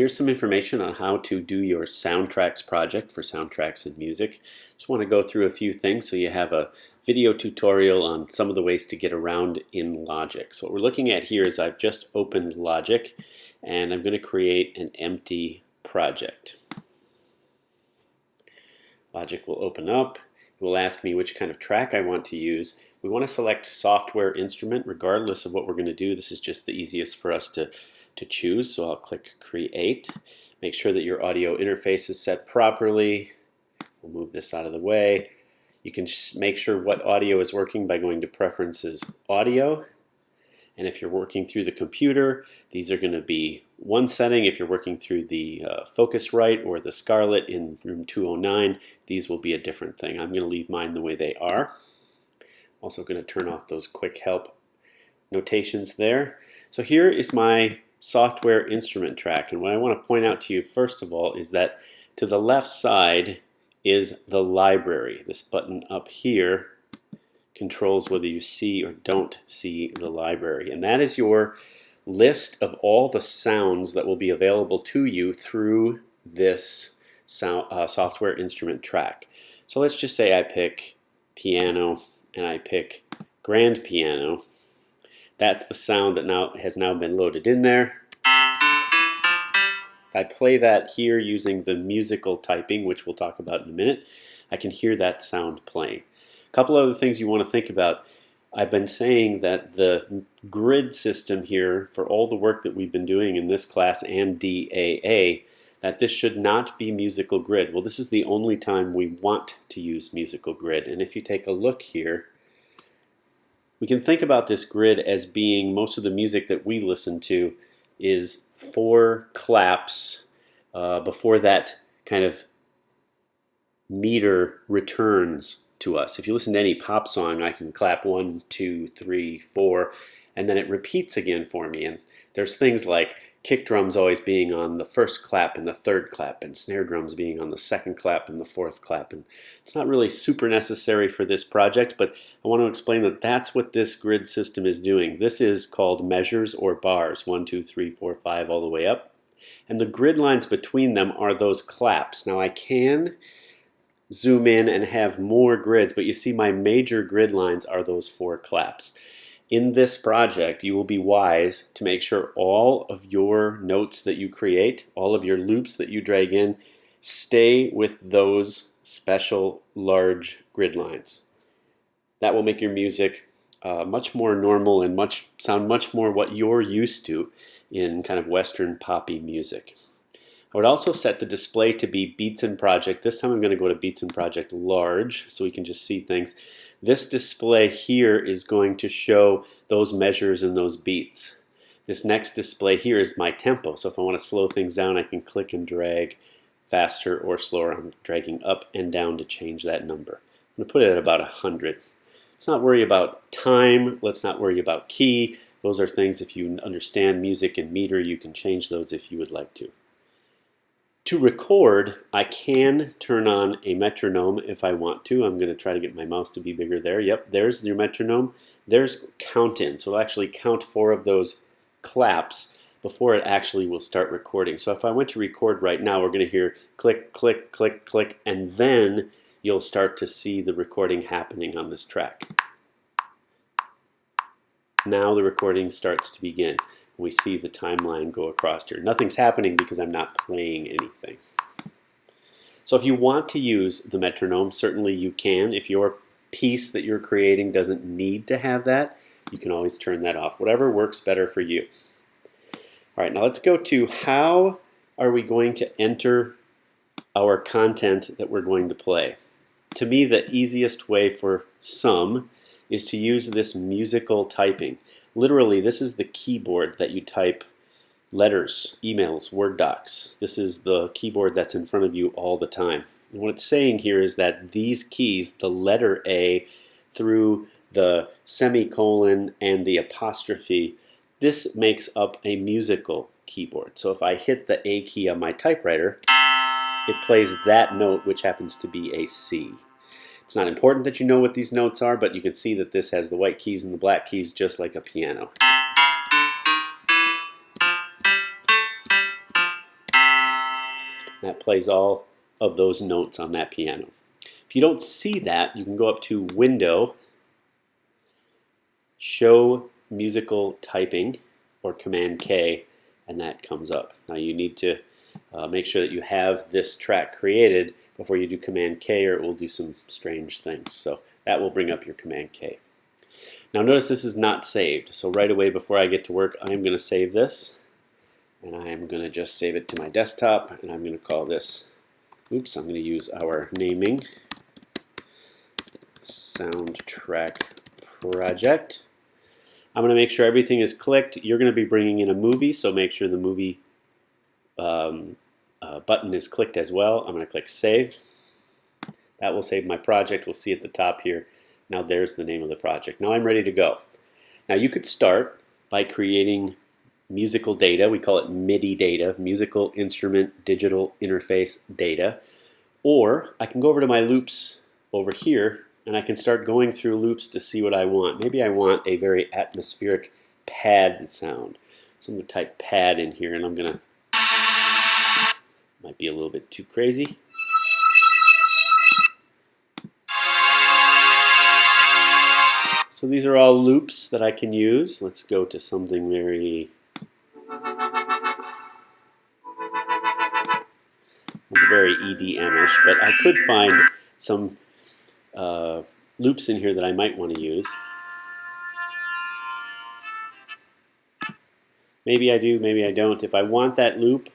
Here's some information on how to do your soundtracks project for soundtracks and music. Just want to go through a few things so you have a video tutorial on some of the ways to get around in Logic. So what we're looking at here is I've just opened Logic and I'm going to create an empty project. Logic will open up. It will ask me which kind of track I want to use. We want to select software instrument regardless of what we're going to do. This is just the easiest for us to choose, so I'll click Create. Make sure that your audio interface is set properly. We'll move this out of the way. You can make sure what audio is working by going to Preferences, Audio. And if you're working through the computer, these are going to be one setting. If you're working through the Focusrite or the Scarlett in room 209, these will be a different thing. I'm going to leave mine the way they are. Also going to turn off those quick help notations there. So here is my software instrument track, and what I want to point out to you first of all is that to the left side is the library. This button up here controls whether you see or don't see the library, and that is your list of all the sounds that will be available to you through this software instrument track. So let's just say I pick piano and I pick grand piano. That's the sound that has now been loaded in there. If I play that here using the musical typing, which we'll talk about in a minute, I can hear that sound playing. A couple other things you want to think about. I've been saying that the grid system here for all the work that we've been doing in this class and DAA, that this should not be musical grid. Well, this is the only time we want to use musical grid. And if you take a look here, we can think about this grid as being most of the music that we listen to is 4 claps before that kind of meter returns to us. If you listen to any pop song, I can clap 1, 2, 3, 4, and then it repeats again for me. And there's things like kick drums always being on the first clap and the third clap, and snare drums being on the second clap and the fourth clap. And it's not really super necessary for this project, but I want to explain that that's what this grid system is doing. This is called measures or bars, 1, 2, 3, 4, 5, all the way up. And the grid lines between them are those claps. Now I can zoom in and have more grids, but you see my major grid lines are those 4 claps. In this project, you will be wise to make sure all of your notes that you create, all of your loops that you drag in, stay with those special large grid lines. That will make your music much more normal and sound much more what you're used to in kind of Western poppy music. I would also set the display to be Beats in Project. This time I'm going to go to Beats in Project Large so we can just see things. This display here is going to show those measures and those beats. This next display here is my tempo. So if I want to slow things down, I can click and drag faster or slower. I'm dragging up and down to change that number. I'm going to put it at about 100. Let's not worry about time. Let's not worry about key. Those are things, if you understand music and meter, you can change those if you would like to. To record, I can turn on a metronome if I want to. I'm going to try to get my mouse to be bigger there. Yep, there's your metronome. There's count in. So it'll actually count 4 of those claps before it actually will start recording. So if I went to record right now, we're going to hear click, click, click, click, and then you'll start to see the recording happening on this track. Now the recording starts to begin. We see the timeline go across here. Nothing's happening because I'm not playing anything. So if you want to use the metronome, certainly you can. If your piece that you're creating doesn't need to have that, you can always turn that off. Whatever works better for you. All right, now let's go to how are we going to enter our content that we're going to play. To me, the easiest way for some is to use this musical typing. Literally, this is the keyboard that you type letters, emails, Word docs. This is the keyboard that's in front of you all the time. And what it's saying here is that these keys, the letter A through the semicolon and the apostrophe, this makes up a musical keyboard. So if I hit the A key on my typewriter, it plays that note, which happens to be a C. It's not important that you know what these notes are, but you can see that this has the white keys and the black keys just like a piano. That plays all of those notes on that piano. If you don't see that, you can go up to Window, Show Musical Typing, or Command K, and that comes up. Now you need to make sure that you have this track created before you do Command K, or it will do some strange things. So that will bring up your Command K. Now notice this is not saved. So right away before I get to work, I'm going to save this. And I'm going to just save it to my desktop. And I'm going to call this, oops, I'm going to use our naming, Soundtrack Project. I'm going to make sure everything is clicked. You're going to be bringing in a movie, so make sure the movie button is clicked as well. I'm going to click Save. That will save my project. We'll see at the top here. Now there's the name of the project. Now I'm ready to go. Now you could start by creating musical data. We call it Midi data, musical instrument digital interface data. Or I can go over to my loops over here and I can start going through loops to see what I want. Maybe I want a very atmospheric pad sound. So I'm going to type pad in here and I'm going to, might be a little bit too crazy. So these are all loops that I can use. Let's go to something very, it's very EDM-ish, but I could find some loops in here that I might want to use. Maybe I do, maybe I don't. If I want that loop,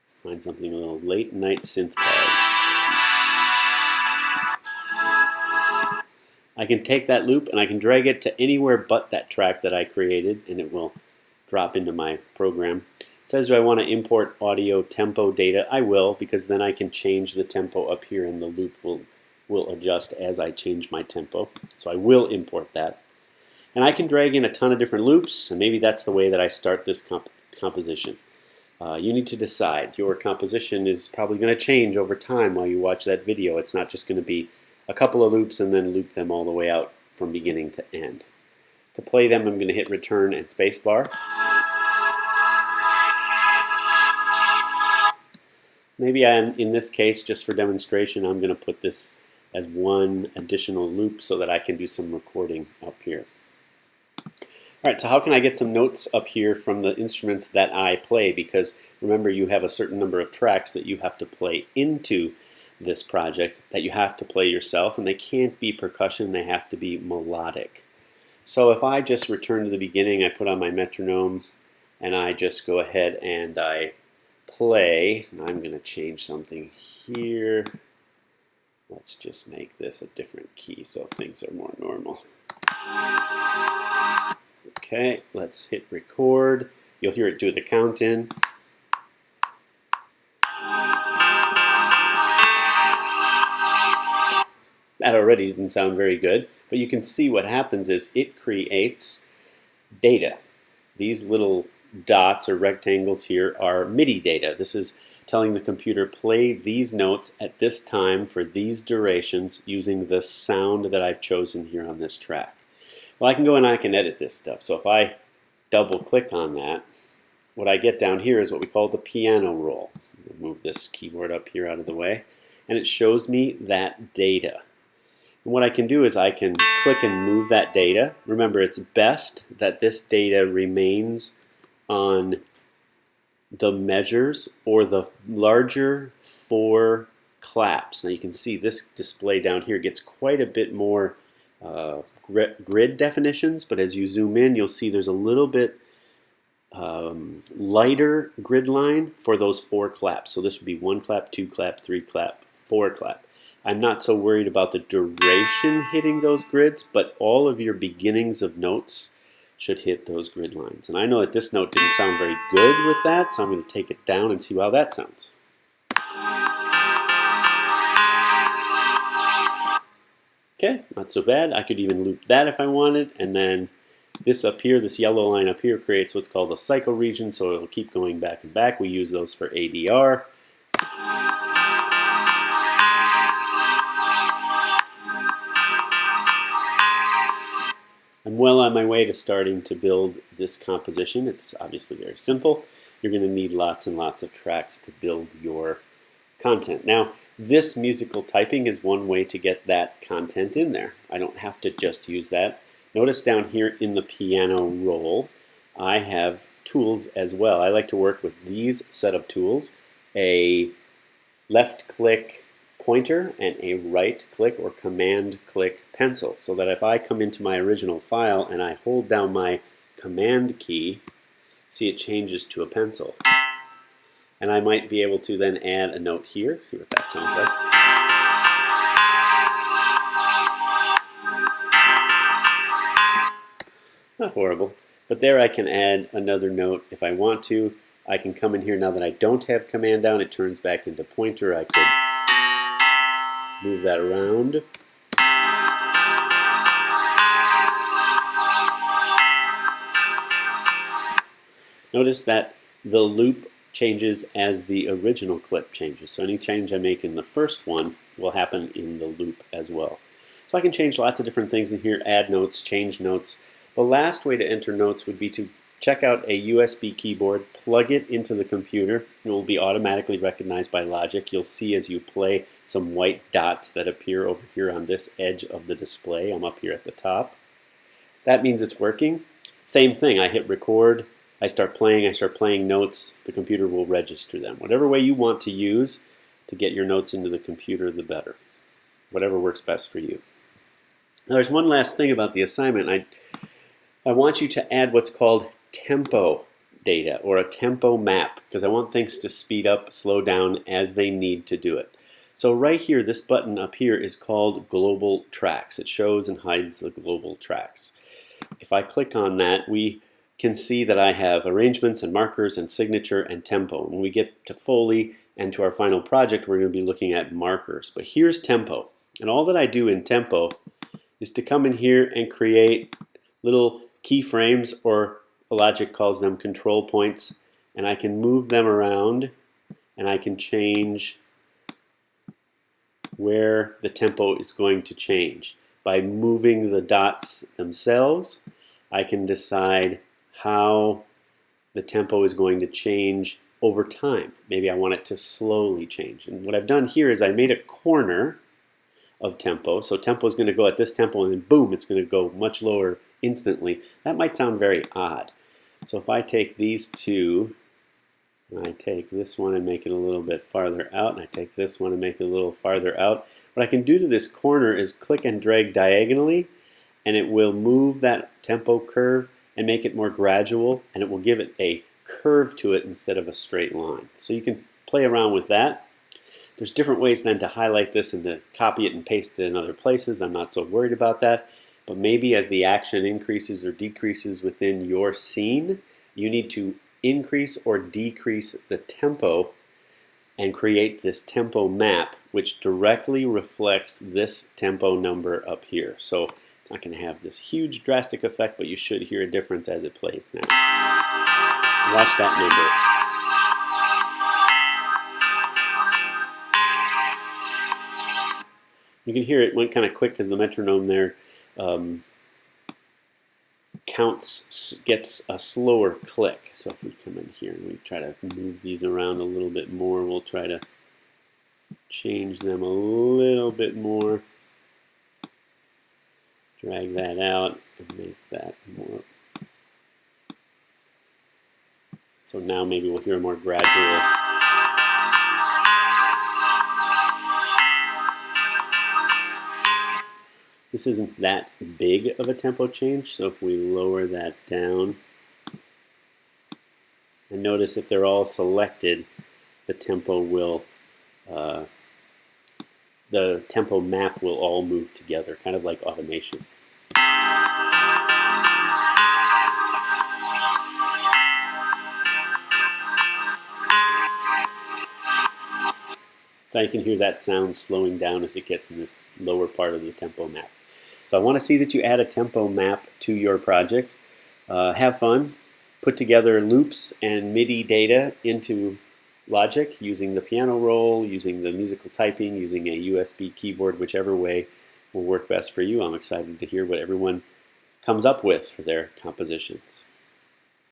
let's find something a little late night synth pad. I can take that loop and I can drag it to anywhere but that track that I created, and it will drop into my program. It says, do I want to import audio tempo data? I will, because then I can change the tempo up here and the loop will adjust as I change my tempo. So I will import that. And I can drag in a ton of different loops, and maybe that's the way that I start this composition. You need to decide. Your composition is probably going to change over time while you watch that video. It's not just going to be a couple of loops and then loop them all the way out from beginning to end. To play them, I'm going to hit return and spacebar. Maybe in this case, just for demonstration, I'm going to put this as one additional loop so that I can do some recording up here. All right, so how can I get some notes up here from the instruments that I play? Because remember, you have a certain number of tracks that you have to play into this project that you have to play yourself, and they can't be percussion, they have to be melodic. So if I just return to the beginning, I put on my metronome and I just go ahead and I play. I'm going to change something here. Let's just make this a different key so things are more normal. Okay, let's hit record. You'll hear it do the count in. That already didn't sound very good, but you can see what happens is it creates data. These little dots or rectangles here are MIDI data. This is telling the computer play these notes at this time for these durations using the sound that I've chosen here on this track. Well, I can go and I can edit this stuff. So if I double click on that, what I get down here is what we call the piano roll. Move this keyboard up here out of the way, and it shows me that data. And what I can do is I can click and move that data. Remember, it's best that this data remains on the measures or the larger 4 claps. Now you can see this display down here gets quite a bit more grid definitions, but as you zoom in, you'll see there's a little bit lighter grid line for those 4 claps. So this would be 1 clap, 2 clap, 3 clap, 4 clap. I'm not so worried about the duration hitting those grids, but all of your beginnings of notes should hit those grid lines. And I know that this note didn't sound very good with that, so I'm going to take it down and see how that sounds. Okay, not so bad. I could even loop that if I wanted, and then this up here, this yellow line up here creates what's called a cycle region, so it'll keep going back and back. We use those for ADR. I'm well on my way to starting to build this composition. It's obviously very simple. you're going to need lots and lots of tracks to build your content. Now, this musical typing is one way to get that content in there. I don't have to just use that. Notice down here in the piano roll, I have tools as well. I like to work with these set of tools, a left click pointer and a right click or command click pencil, so that if I come into my original file and I hold down my command key, see it changes to a pencil. And I might be able to then add a note here. See what that sounds like. Not horrible. But there I can add another note if I want to. I can come in here now that I don't have command down. It turns back into pointer. I could move that around. Notice that the loop changes as the original clip changes. So any change I make in the first one will happen in the loop as well. So I can change lots of different things in here, add notes, change notes. The last way to enter notes would be to check out a USB keyboard, plug it into the computer. It will be automatically recognized by Logic. You'll see as you play some white dots that appear over here on this edge of the display. I'm up here at the top. That means it's working. Same thing, I hit record. I start playing notes, the computer will register them. Whatever way you want to use to get your notes into the computer, the better. Whatever works best for you. Now there's one last thing about the assignment. I want you to add what's called tempo data or a tempo map, because I want things to speed up, slow down as they need to do it. So right here, this button up here is called Global Tracks. It shows and hides the global tracks. If I click on that, we can see that I have arrangements and markers and signature and tempo. When we get to Foley and to our final project, we're going to be looking at markers. But here's tempo. And all that I do in tempo is to come in here and create little keyframes, or Logic calls them control points, and I can move them around and I can change where the tempo is going to change. By moving the dots themselves, I can decide how the tempo is going to change over time. Maybe I want it to slowly change. And what I've done here is I made a corner of tempo. So tempo is going to go at this tempo and then boom, it's going to go much lower instantly. That might sound very odd. So if I take these two, and I take this one and make it a little bit farther out, and I take this one and make it a little farther out, what I can do to this corner is click and drag diagonally, and it will move that tempo curve and make it more gradual, and it will give it a curve to it instead of a straight line. So you can play around with that. There's different ways then to highlight this and to copy it and paste it in other places. I'm not so worried about that. But maybe as the action increases or decreases within your scene, you need to increase or decrease the tempo and create this tempo map, which directly reflects this tempo number up here. So it's not going to have this huge drastic effect, but you should hear a difference as it plays now. Watch that number. You can hear it went kind of quick because the metronome there gets a slower click. So if we come in here and we try to move these around a little bit more, we'll try to change them a little bit more. Drag that out and make that more. So now maybe we'll hear a more gradual. This isn't that big of a tempo change, so if we lower that down, and notice if they're all selected, the tempo map will all move together, kind of like automation. So you can hear that sound slowing down as it gets in this lower part of the tempo map. So I want to see that you add a tempo map to your project. Have fun. Put together loops and MIDI data into Logic using the piano roll, using the musical typing, using a USB keyboard, whichever way will work best for you. I'm excited to hear what everyone comes up with for their compositions.